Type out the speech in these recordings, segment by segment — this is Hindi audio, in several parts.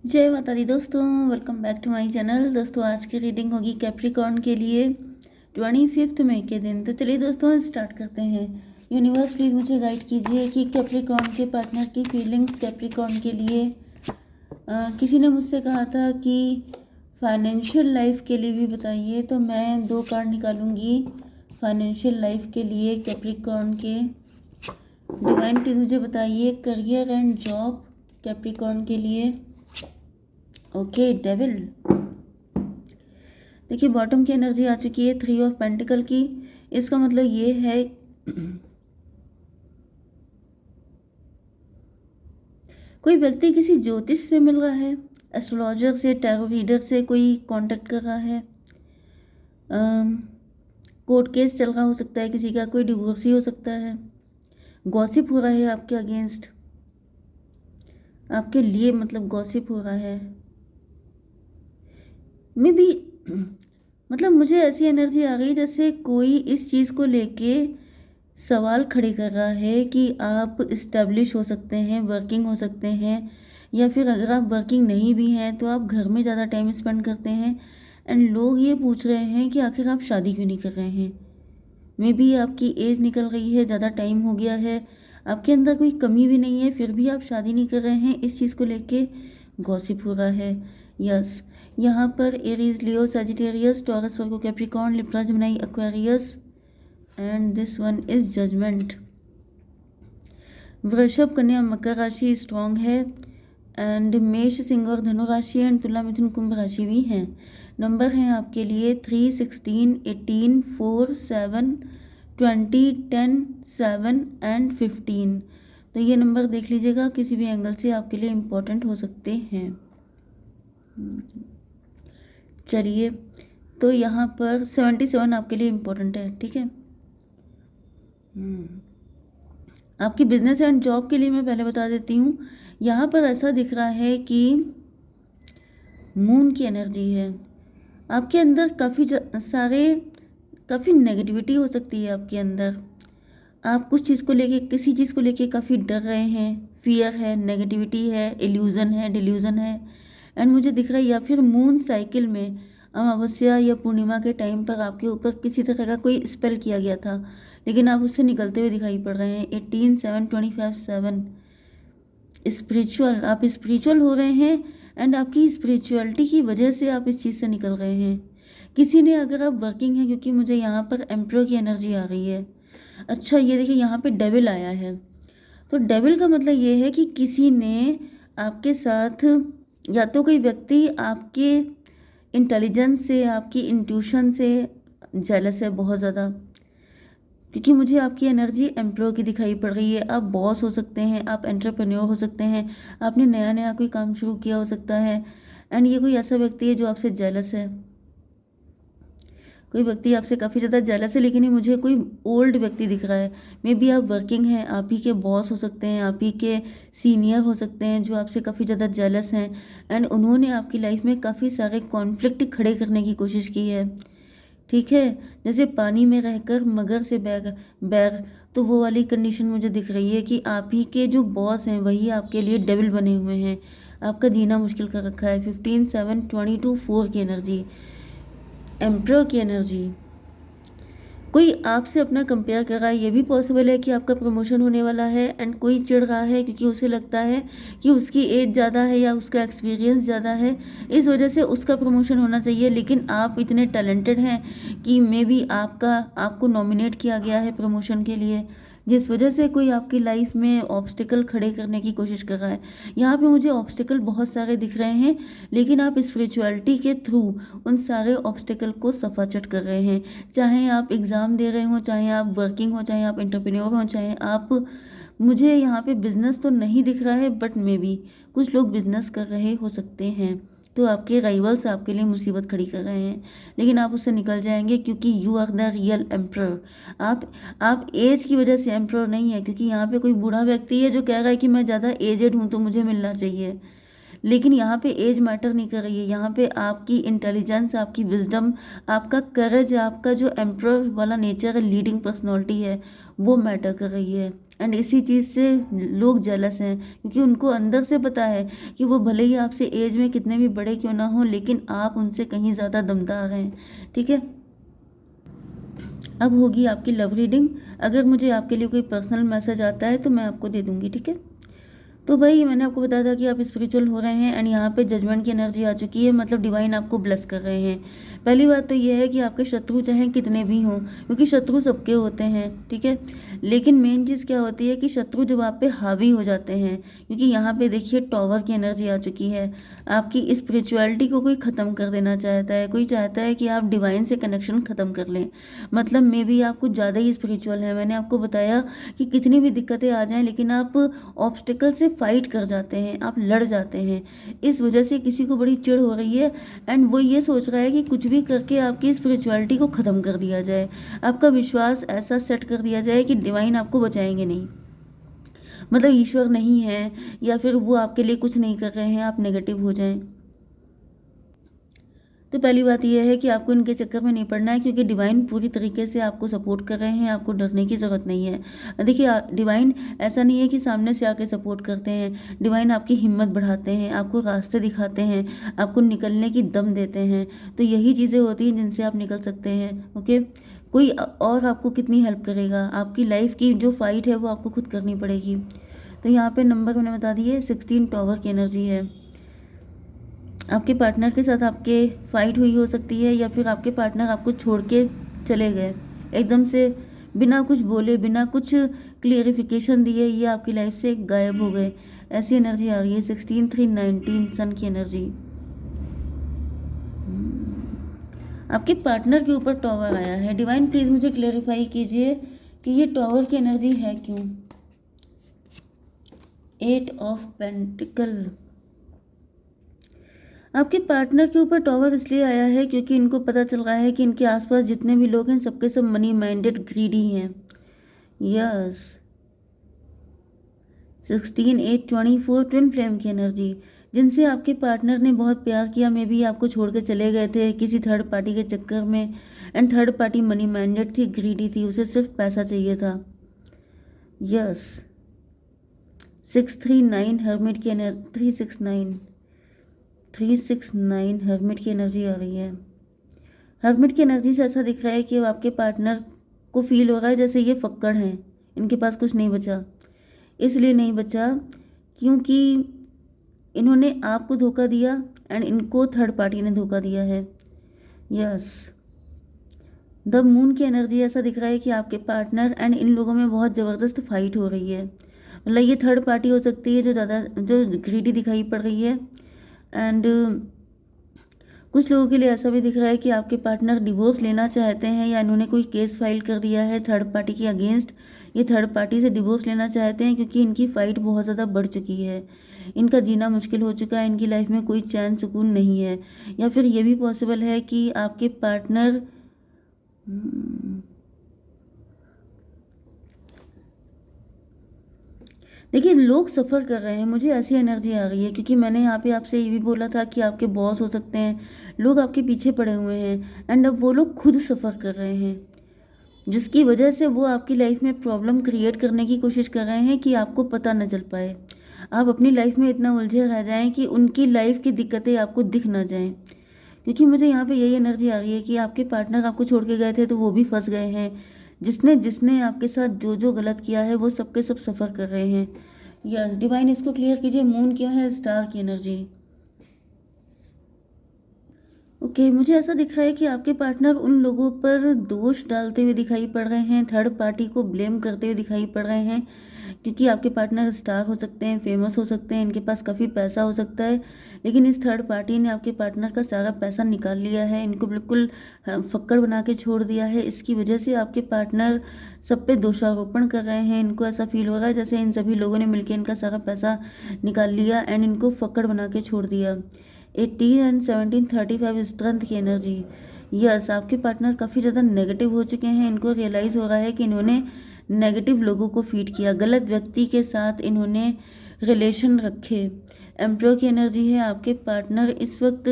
जय माता दी दोस्तों, welcome back to my channel. दोस्तों आज की रीडिंग होगी कैप्रिकॉर्न के लिए 25 मई के दिन। तो चलिए दोस्तों स्टार्ट करते हैं। यूनिवर्स प्लीज़ मुझे गाइड कीजिए कि कैप्रिकॉर्न के पार्टनर की फीलिंग्स कैप्रिकॉर्न के लिए। किसी ने मुझसे कहा था कि फाइनेंशियल लाइफ के लिए भी बताइए, तो मैं 2 कार्ड निकालूंगी फाइनेंशियल लाइफ के लिए कैप्रिकॉर्न के। डिवाइन प्लीज़ मुझे बताइए करियर एंड जॉब कैप्रिकॉर्न के लिए। ओके डेविल, देखिए बॉटम की एनर्जी आ चुकी है 3 ऑफ पेंटिकल की। इसका मतलब ये है कोई व्यक्ति किसी ज्योतिष से मिल रहा है, एस्ट्रोलॉजर से, टैरो रीडर से कोई कांटेक्ट कर रहा है। कोर्ट केस चल रहा हो सकता है किसी का, कोई डिवोर्सी हो सकता है, गॉसिप हो रहा है आपके अगेंस्ट, आपके लिए मतलब गॉसिप हो रहा है। मे बी मतलब मुझे ऐसी एनर्जी आ गई जैसे कोई इस चीज़ को लेके सवाल खड़े कर रहा है कि आप इस्टेब्लिश हो सकते हैं, वर्किंग हो सकते हैं, या फिर अगर आप वर्किंग नहीं भी हैं तो आप घर में ज़्यादा टाइम स्पेंड करते हैं। एंड लोग ये पूछ रहे हैं कि आखिर आप शादी क्यों नहीं कर रहे हैं। मे बी आपकी एज निकल रही है, ज़्यादा टाइम हो गया है, आपके अंदर कोई कमी भी नहीं है, फिर भी आप शादी नहीं कर रहे हैं। इस चीज़ को लेके गॉसिप हो रहा है। यस, यहाँ पर Aries, Leo, Sagittarius, Taurus, Virgo, Capricorn, Libra, Gemini, Aquarius and this one is judgement. वृषभ, कन्या, मकर राशि स्ट्रॉन्ग है एंड मेष, सिंह और धनु राशि एंड तुला, मिथुन, कुंभ राशि भी हैं। नंबर हैं आपके लिए 3, 16, 18, 4, 7, 20, 10, 7 एंड 15। तो ये नंबर देख लीजिएगा, किसी भी एंगल से आपके लिए इम्पोर्टेंट हो सकते हैं। चलिए, तो यहाँ पर 77 आपके लिए इम्पोर्टेंट है, ठीक है। आपकी बिजनेस एंड जॉब के लिए मैं पहले बता देती हूँ। यहाँ पर ऐसा दिख रहा है कि मून की एनर्जी है आपके अंदर, काफ़ी नेगेटिविटी हो सकती है आपके अंदर। आप कुछ चीज़ को लेके, किसी चीज़ को लेके काफ़ी डर रहे हैं, फियर है, नेगेटिविटी है, इल्यूज़न है, डिल्यूज़न है। एंड मुझे दिख रहा है या फिर मून साइकिल में अमावस्या या पूर्णिमा के टाइम पर आपके ऊपर किसी तरह का कोई स्पेल किया गया था, लेकिन आप उससे निकलते हुए दिखाई पड़ रहे हैं। 18, 7, 25, 7 स्पिरिचुअल, आप स्पिरिचुअल हो रहे हैं एंड आपकी स्पिरिचुअलिटी की वजह से आप इस चीज़ से निकल रहे हैं। किसी ने, अगर आप वर्किंग हैं, क्योंकि मुझे यहाँ पर एम्परर की एनर्जी आ रही है। अच्छा, ये देखिए यहाँ पे डेविल आया है, तो डेविल का मतलब ये है कि किसी ने आपके साथ, या तो कोई व्यक्ति आपके इंटेलिजेंस से, आपकी इंट्यूशन से जेलस है बहुत ज़्यादा, क्योंकि मुझे आपकी एनर्जी एम्प्लॉय की दिखाई पड़ रही है। आप बॉस हो सकते हैं, आप एंटरप्रेन्योर हो सकते हैं, आपने नया नया कोई काम शुरू किया हो सकता है। एंड ये कोई ऐसा व्यक्ति है जो आपसे जेलस है, कोई व्यक्ति आपसे काफ़ी ज़्यादा जेलस है, लेकिन ये मुझे कोई ओल्ड व्यक्ति दिख रहा है। मे बी आप वर्किंग हैं, आप ही के बॉस हो सकते हैं, आप ही के सीनियर हो सकते हैं जो आपसे काफ़ी ज़्यादा जेलस हैं। एंड उन्होंने आपकी लाइफ में काफ़ी सारे कॉन्फ्लिक्ट खड़े करने की कोशिश की है, ठीक है। जैसे पानी में रहकर मगर से बैर बैर, तो वो वाली कंडीशन मुझे दिख रही है कि आप ही के जो बॉस हैं वही आपके लिए डेविल बने हुए हैं, आपका जीना मुश्किल कर रखा है। 15, 7, 22, 4 की एनर्जी, एम्प्रर की एनर्जी। कोई आपसे अपना कंपेयर कर रहा है, ये भी पॉसिबल है कि आपका प्रमोशन होने वाला है। एंड कोई चिढ़ रहा है क्योंकि उसे लगता है कि उसकी एज ज़्यादा है या उसका एक्सपीरियंस ज़्यादा है, इस वजह से उसका प्रमोशन होना चाहिए। लेकिन आप इतने टैलेंटेड हैं कि मे बी आपको नॉमिनेट किया गया है प्रमोशन के लिए, जिस वजह से कोई आपकी लाइफ में ऑब्स्टिकल खड़े करने की कोशिश कर रहा है। यहाँ पे मुझे ऑब्स्टिकल बहुत सारे दिख रहे हैं, लेकिन आप स्पिरिचुअलिटी के थ्रू उन सारे ऑब्स्टिकल को सफाचट कर रहे हैं। चाहे आप एग्ज़ाम दे रहे हो, चाहे आप वर्किंग हो, चाहे आप एंटरप्रेन्योर हो, चाहे आप, मुझे यहाँ पे बिजनेस तो नहीं दिख रहा है, बट मे बी कुछ लोग बिजनेस कर रहे हो सकते हैं। तो आपके राइवल्स आपके लिए मुसीबत खड़ी कर रहे हैं, लेकिन आप उससे निकल जाएंगे क्योंकि you are the real emperor. आप एज की वजह से एम्प्रर नहीं है, क्योंकि यहाँ पे कोई बूढ़ा व्यक्ति है जो कह रहा है कि मैं ज़्यादा एजेड हूँ तो मुझे मिलना चाहिए, लेकिन यहाँ पे एज मैटर नहीं कर रही है। यहाँ पे आपकी इंटेलिजेंस, आपकी विजडम, आपका करेज, आपका जो एम्प्रर वाला नेचर है, लीडिंग पर्सनैलिटी है, वो मैटर कर रही है। एंड इसी चीज़ से लोग जेलस हैं, क्योंकि उनको अंदर से पता है कि वो भले ही आपसे एज में कितने भी बड़े क्यों ना हो, लेकिन आप उनसे कहीं ज़्यादा दमदार हैं। ठीक है, अब होगी आपकी लव रीडिंग। अगर मुझे आपके लिए कोई पर्सनल मैसेज आता है तो मैं आपको दे दूँगी। ठीक है, तो भाई मैंने आपको बताया था कि आप स्पिरिचुअल हो रहे हैं, एंड यहाँ पे जजमेंट की एनर्जी आ चुकी है, मतलब डिवाइन आपको ब्लेस कर रहे हैं। पहली बात तो ये है कि आपके शत्रु चाहे कितने भी हों, क्योंकि शत्रु सबके होते हैं। ठीक है, लेकिन मेन चीज़ क्या होती है कि शत्रु जब आप पे हावी हो जाते हैं, क्योंकि यहाँ पे देखिए टॉवर की एनर्जी आ चुकी है। आपकी स्पिरिचुअलिटी को कोई ख़त्म कर देना चाहता है, कोई चाहता है कि आप डिवाइन से कनेक्शन ख़त्म कर लें। मतलब मे बी आप कुछ ज़्यादा ही स्पिरिचुअल हैं। मैंने आपको बताया कि कितनी भी दिक्कतें आ जाएं, लेकिन आप ऑब्स्टिकल से फाइट कर जाते हैं, आप लड़ जाते हैं। इस वजह से किसी को बड़ी चिढ़ हो रही है, एंड वो ये सोच रहा है कि कुछ भी करके आपकी स्पिरिचुअलिटी को ख़त्म कर दिया जाए, आपका विश्वास ऐसा सेट कर दिया जाए कि डिवाइन आपको बचाएंगे नहीं, मतलब ईश्वर नहीं है, या फिर वो आपके लिए कुछ नहीं कर रहे हैं, आप नेगेटिव हो जाएं। तो पहली बात यह है कि आपको इनके चक्कर में नहीं पड़ना है, क्योंकि डिवाइन पूरी तरीके से आपको सपोर्ट कर रहे हैं, आपको डरने की ज़रूरत नहीं है। देखिए डिवाइन ऐसा नहीं है कि सामने से आके सपोर्ट करते हैं, डिवाइन आपकी हिम्मत बढ़ाते हैं, आपको रास्ते दिखाते हैं, आपको निकलने की दम देते हैं। तो यही चीज़ें होती हैं जिनसे आप निकल सकते हैं। ओके, कोई और आपको कितनी हेल्प करेगा, आपकी लाइफ की जो फाइट है वो आपको खुद करनी पड़ेगी। तो यहाँ पे नंबर मैंने बता दिए, 16 टॉवर की एनर्जी है। आपके पार्टनर के साथ आपके फाइट हुई हो सकती है, या फिर आपके पार्टनर आपको छोड़ के चले गए एकदम से, बिना कुछ बोले, बिना कुछ क्लियरिफिकेशन दिए, ये आपकी लाइफ से गायब हो गए। ऐसी एनर्जी आ रही है। 16 3 19 सन की एनर्जी। आपके पार्टनर के ऊपर टॉवर आया है। डिवाइन प्लीज़ मुझे क्लेरिफाई कीजिए कि ये टॉवर की एनर्जी है क्यों। 8 ऑफ पेंटिकल। आपके पार्टनर के ऊपर टॉवर इसलिए आया है क्योंकि इनको पता चल रहा है कि इनके आसपास जितने भी लोग हैं सबके सब मनी माइंडेड ग्रीडी हैं। यस, 16 8 24 ट्विन फ्लेम की एनर्जी। जिनसे आपके पार्टनर ने बहुत प्यार किया, मे बी आपको छोड़ के चले गए थे किसी थर्ड पार्टी के चक्कर में, and third party money minded थी, ग्रीडी थी, उसे सिर्फ पैसा चाहिए था। यस, 639 हर्मिट की एनर्जी, 369 हर्मिट की एनर्जी आ रही है। हर्मिट की एनर्जी से ऐसा दिख रहा है कि अब आपके पार्टनर को फील हो रहा है जैसे ये फक्कड़ हैं, इनके पास कुछ नहीं बचा। इसलिए नहीं बचा क्योंकि इन्होंने आपको धोखा दिया, एंड इनको थर्ड पार्टी ने धोखा दिया है। यस, द मून की एनर्जी ऐसा दिख रहा है कि आपके पार्टनर एंड इन लोगों में बहुत ज़बरदस्त फाइट हो रही है। मतलब ये थर्ड पार्टी हो सकती है जो ग्रीडी दिखाई पड़ रही है। एंड कुछ लोगों के लिए ऐसा भी दिख रहा है कि आपके पार्टनर डिवोर्स लेना चाहते हैं, या इन्होंने कोई केस फाइल कर दिया है थर्ड पार्टी के अगेंस्ट। ये थर्ड पार्टी से डिवोर्स लेना चाहते हैं क्योंकि इनकी फ़ाइट बहुत ज़्यादा बढ़ चुकी है, इनका जीना मुश्किल हो चुका है, इनकी लाइफ में कोई चैन सुकून नहीं है। या फिर ये भी पॉसिबल है कि आपके पार्टनर देखिए लोग सफ़र कर रहे हैं, मुझे ऐसी एनर्जी आ रही है, क्योंकि मैंने यहाँ पे आपसे ये भी बोला था कि आपके बॉस हो सकते हैं, लोग आपके पीछे पड़े हुए हैं, एंड अब वो लोग खुद सफ़र कर रहे हैं, जिसकी वजह से वो आपकी लाइफ में प्रॉब्लम क्रिएट करने की कोशिश कर रहे हैं कि आपको पता न चल पाए, आप अपनी लाइफ में इतना उलझे रह जाएं कि उनकी लाइफ की दिक्कतें आपको दिख ना जाएं। क्योंकि मुझे यहाँ पे यही एनर्जी आ रही है कि आपके पार्टनर आपको छोड़ के गए थे तो वो भी फंस गए हैं, जिसने जिसने आपके साथ जो जो गलत किया है वो सबके सब सफ़र कर रहे हैं। यस, डिवाइन इसको क्लियर कीजिए, मून क्यों है, स्टार की एनर्जी। ओके, मुझे ऐसा दिख रहा है कि आपके पार्टनर उन लोगों पर दोष डालते हुए दिखाई पड़ रहे हैं, थर्ड पार्टी को ब्लेम करते हुए दिखाई पड़ रहे हैं, क्योंकि आपके पार्टनर स्टार हो सकते हैं, फेमस हो सकते हैं, इनके पास काफ़ी पैसा हो सकता है, लेकिन इस थर्ड पार्टी ने आपके पार्टनर का सारा पैसा निकाल लिया है, इनको बिल्कुल फक्कड़ बना के छोड़ दिया है। इसकी वजह से आपके पार्टनर सब पे दोषारोपण कर रहे हैं, इनको ऐसा फील हो रहा है जैसे इन सभी लोगों ने मिलकर इनका सारा पैसा निकाल लिया एंड इनको फक्कड़ बना के छोड़ दिया। 18 एंड 17 35 स्ट्रेंथ की एनर्जी। यस, आपके पार्टनर काफ़ी ज़्यादा नेगेटिव हो चुके हैं, इनको रियलाइज़ हो रहा है कि इन्होंने नेगेटिव लोगों को फीड किया, गलत व्यक्ति के साथ इन्होंने रिलेशन रखे। एम्प्रो की एनर्जी है, आपके पार्टनर इस वक्त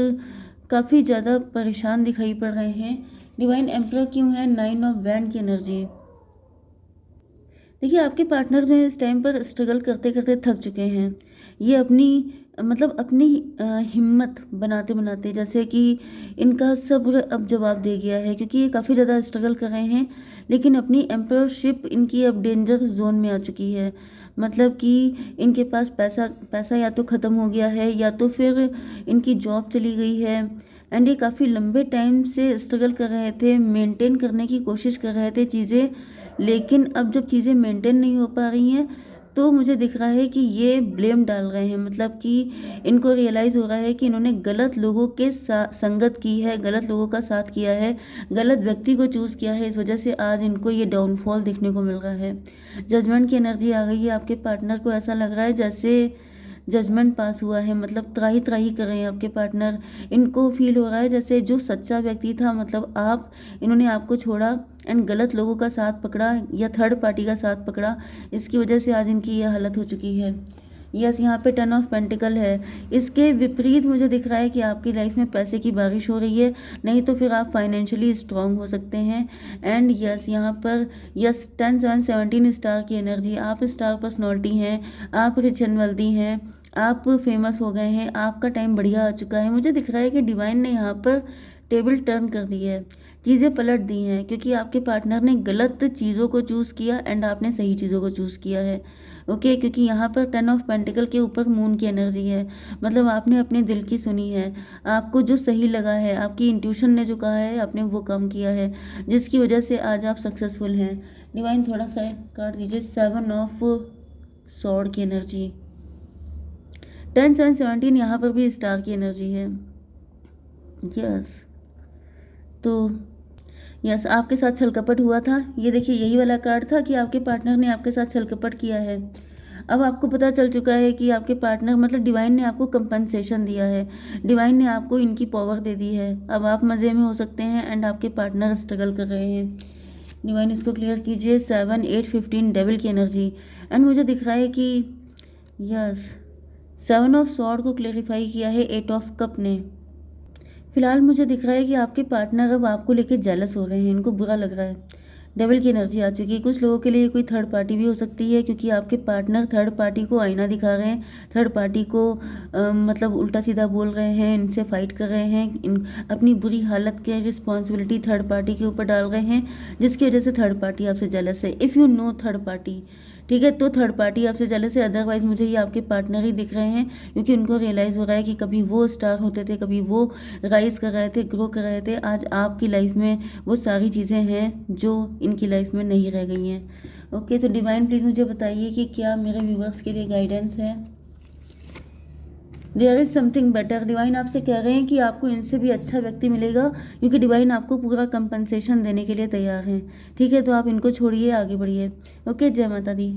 काफ़ी ज़्यादा परेशान दिखाई पड़ रहे हैं। डिवाइन एम्प्रो क्यों है, 9 ऑफ वैंड की एनर्जी। देखिए, आपके पार्टनर जो है इस टाइम पर स्ट्रगल करते करते थक चुके हैं। ये अपनी मतलब अपनी हिम्मत बनाते बनाते, जैसे कि इनका सब्र अब जवाब दे गया है, क्योंकि ये काफ़ी ज़्यादा स्ट्रगल कर रहे हैं, लेकिन अपनी एम्पायरशिप इनकी अब डेंजर जोन में आ चुकी है। मतलब कि इनके पास पैसा पैसा या तो ख़त्म हो गया है, या तो फिर इनकी जॉब चली गई है। एंड ये काफ़ी लंबे टाइम से स्ट्रगल कर रहे थे, मेंटेन करने की कोशिश कर रहे थे चीज़ें, लेकिन अब जब चीज़ें मेंटेन नहीं हो पा रही हैं, तो मुझे दिख रहा है कि ये ब्लेम डाल रहे हैं। मतलब कि इनको रियलाइज़ हो रहा है कि इन्होंने गलत लोगों के संगत की है, गलत लोगों का साथ किया है, गलत व्यक्ति को चूज़ किया है। इस वजह से आज इनको ये डाउनफॉल देखने को मिल रहा है। जजमेंट की एनर्जी आ गई है। आपके पार्टनर को ऐसा लग रहा है जैसे जजमेंट पास हुआ है, मतलब त्राही त्राही कर रहे हैं आपके पार्टनर। इनको फील हो रहा है जैसे जो सच्चा व्यक्ति था, मतलब आप, इन्होंने आपको छोड़ा एंड गलत लोगों का साथ पकड़ा या थर्ड पार्टी का साथ पकड़ा। इसकी वजह से आज इनकी यह हालत हो चुकी है। यस, यहाँ पे 10 ऑफ पेंटिकल है। इसके विपरीत मुझे दिख रहा है कि आपकी लाइफ में पैसे की बारिश हो रही है, नहीं तो फिर आप फाइनेंशियली स्ट्रांग हो सकते हैं। एंड यस, यहाँ पर यस 10 7 17 स्टार की एनर्जी। आप स्टार पर्सनॉलिटी हैं, आप रिच एंड वेल्दी हैं, आप फेमस हो गए हैं, आपका टाइम बढ़िया आ चुका है। मुझे दिख रहा है कि डिवाइन ने यहाँ पर टेबल टर्न कर दी है, चीज़ें पलट दी हैं, क्योंकि आपके पार्टनर ने गलत चीज़ों को चूज़ किया एंड आपने सही चीज़ों को चूज़ किया है। ओके, क्योंकि यहाँ पर 10 ऑफ पेंटिकल के ऊपर मून की एनर्जी है। मतलब आपने अपने दिल की सुनी है, आपको जो सही लगा है, आपकी इंट्यूशन ने जो कहा है, आपने वो काम किया है, जिसकी वजह से आज आप सक्सेसफुल हैं। डिवाइन थोड़ा सा कार्ड दीजिए। 7 ऑफ सॉर्ड की एनर्जी। 10 7 17 यहाँ पर भी स्टार की एनर्जी है। यस, तो यस, आपके साथ छलकपट हुआ था। ये देखिए, यही वाला कार्ड था कि आपके पार्टनर ने आपके साथ छलकपट किया है। अब आपको पता चल चुका है कि आपके पार्टनर, मतलब डिवाइन ने आपको कंपनसेशन दिया है, डिवाइन ने आपको इनकी पावर दे दी है। अब आप मज़े में हो सकते हैं एंड आपके पार्टनर स्ट्रगल कर रहे हैं। डिवाइन इसको क्लियर कीजिए। 7 8 15 डेविल की एनर्जी। एंड मुझे दिख रहा है कि यस, 7 ऑफ सॉर्ड को क्लेरिफाई किया है 8 ऑफ कप ने। फिलहाल मुझे दिख रहा है कि आपके पार्टनर अब आपको लेके जेलस हो रहे हैं, इनको बुरा लग रहा है। डेविल की एनर्जी आ चुकी है। कुछ लोगों के लिए कोई थर्ड पार्टी भी हो सकती है, क्योंकि आपके पार्टनर थर्ड पार्टी को आईना दिखा रहे हैं, थर्ड पार्टी को मतलब उल्टा सीधा बोल रहे हैं, इनसे फाइट कर रहे हैं, अपनी बुरी हालत की रिस्पॉन्सिबिलिटी थर्ड पार्टी के ऊपर डाल रहे हैं, जिसकी वजह से थर्ड पार्टी आपसे जेलस है। If you know third party, ठीक है, तो थर्ड पार्टी आपसे जेलस है। अदरवाइज मुझे ये आपके पार्टनर ही दिख रहे हैं, क्योंकि उनको रियलाइज़ हो रहा है कि कभी वो स्टार होते थे, कभी वो राइज कर रहे थे, ग्रो कर रहे थे। आज आपकी लाइफ में वो सारी चीज़ें हैं जो इनकी लाइफ में नहीं रह गई हैं। ओके, तो डिवाइन प्लीज़ मुझे बताइए कि क्या मेरे व्यूवर्स के लिए गाइडेंस है। There is something better. Divine आपसे कह रहे हैं कि आपको इनसे भी अच्छा व्यक्ति मिलेगा, क्योंकि डिवाइन आपको पूरा कंपनसेशन देने के लिए तैयार हैं। ठीक है, तो आप इनको छोड़िए, आगे बढ़िए। ओके, जय माता दी।